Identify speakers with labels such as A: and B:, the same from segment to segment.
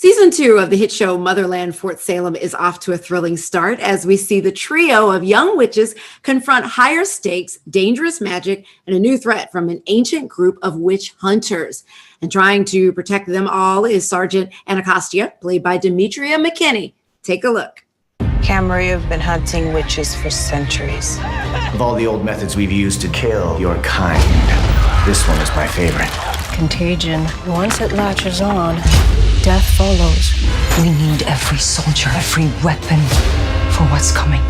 A: Season 2 of the hit show Motherland, Fort Salem is off to a thrilling start as we see the trio of young witches confront higher stakes, dangerous magic, and a new threat from an ancient group of witch hunters. And trying to protect them all is Sergeant Anacostia, played by Demetria McKinney. Take a look.
B: Camry have been hunting witches for centuries.
C: Of all the old methods we've used to kill your kind, this one is my favorite.
B: Contagion. Once it latches on, death follows.
D: We need every soldier, every weapon for what's coming.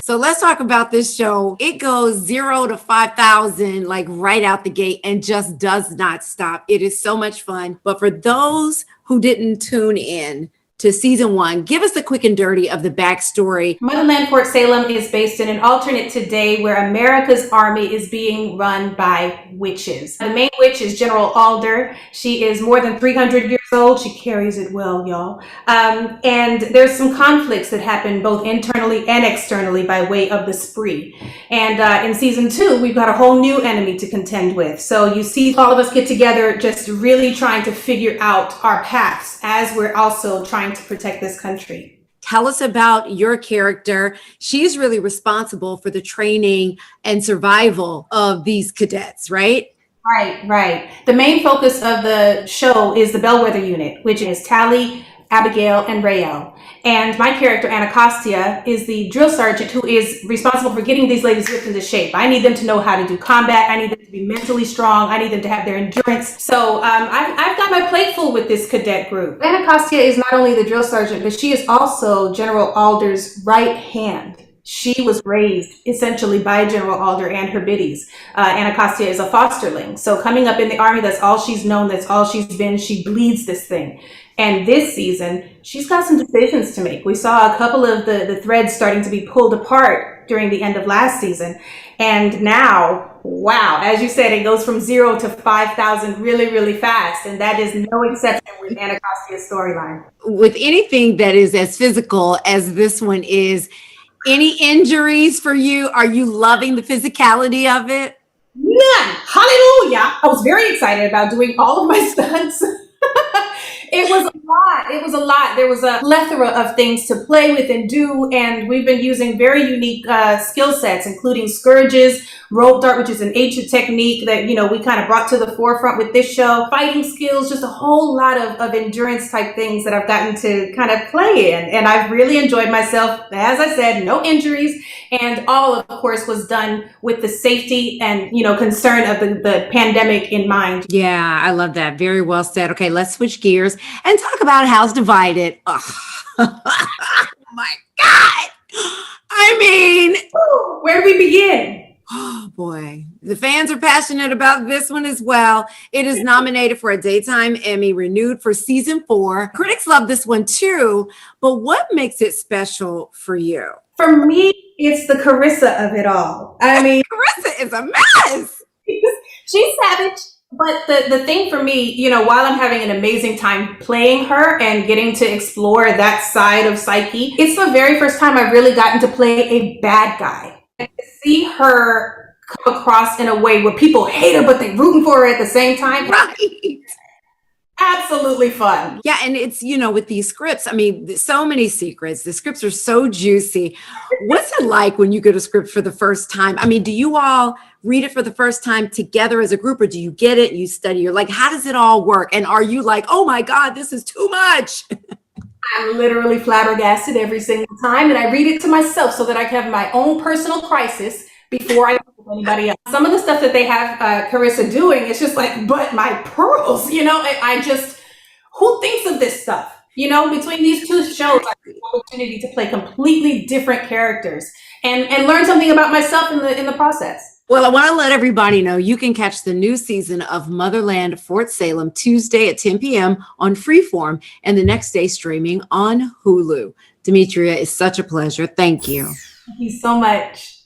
A: So let's talk about this show. It goes 0 to 5,000 like right out the gate and just does not stop. It is so much fun. But for those who didn't tune in to season 1, give us the quick and dirty of the backstory.
E: Motherland, Fort Salem is based in an alternate today where America's army is being run by witches. The main witch is General Alder. She is more than 300 years old. She carries it well, y'all. And there's some conflicts that happen both internally and externally by way of the spree. And in season 2, we've got a whole new enemy to contend with. So you see all of us get together just really trying to figure out our paths as we're also trying to protect this country.
A: Tell us about your character. She's really responsible for the training and survival of these cadets, right?
E: Right. The main focus of the show is the Bellwether unit, which is Tally, Abigail, and Rael. And my character, Anacostia, is the drill sergeant who is responsible for getting these ladies whipped into shape. I need them to know how to do combat. I need them to be mentally strong. I need them to have their endurance. So I've got my plate full with this cadet group. Anacostia is not only the drill sergeant, but she is also General Alder's right hand. She was raised essentially by General Alder and her biddies. Anacostia is a fosterling. So coming up in the army, that's all she's known. That's all she's been. She bleeds this thing. And this season, she's got some decisions to make. We saw a couple of the threads starting to be pulled apart during the end of last season. And now, wow, as you said, it goes from 0 to 5,000 really, really fast. And that is no exception with Anacostia's storyline.
A: With anything that is as physical as this one is, any injuries for you? Are you loving the physicality of it?
E: None. Hallelujah. I was very excited about doing all of my stunts. It was a lot. There was a plethora of things to play with and do. And we've been using very unique skill sets, including scourges, rope dart, which is an ancient technique that, we kind of brought to the forefront with this show, fighting skills, just a whole lot of endurance type things that I've gotten to kind of play in. And I've really enjoyed myself. As I said, no injuries. And all, of course, was done with the safety and, concern of the pandemic in mind.
A: Yeah, I love that. Very well said. Okay, let's switch gears and talk about House Divided. Oh, my God. I mean,
E: where do we begin?
A: Oh, boy. The fans are passionate about this one as well. It is nominated for a Daytime Emmy, renewed for season 4. Critics love this one too, but what makes it special for you?
E: For me, it's the Carissa of it all. I mean,
A: Carissa is a mess.
E: She's savage. But the thing for me, while I'm having an amazing time playing her and getting to explore that side of Psyche, it's the very first time I've really gotten to play a bad guy. And to see her come across in a way where people hate her, but they're rooting for her at the same time.
A: Right.
E: Absolutely fun.
A: Yeah, and it's, with these scripts, I mean, so many secrets. The scripts are so juicy. What's it like when you get a script for the first time? I mean, do you all read it for the first time together as a group, or do you get it, you study, you're like, how does it all work? And are you like, oh my God, this is too much?
E: I'm literally flabbergasted every single time, and I read it to myself so that I can have my own personal crisis before I anybody else. Some of the stuff that they have Carissa doing, it's just like, but my pearls, I just, who thinks of this stuff? Between these two shows, I have the opportunity to play completely different characters and learn something about myself in the process.
A: Well, I want to let everybody know you can catch the new season of Motherland, Fort Salem Tuesday at 10 p.m. on Freeform and the next day streaming on Hulu. Demetria, it's such a pleasure. Thank you.
E: Thank you so much.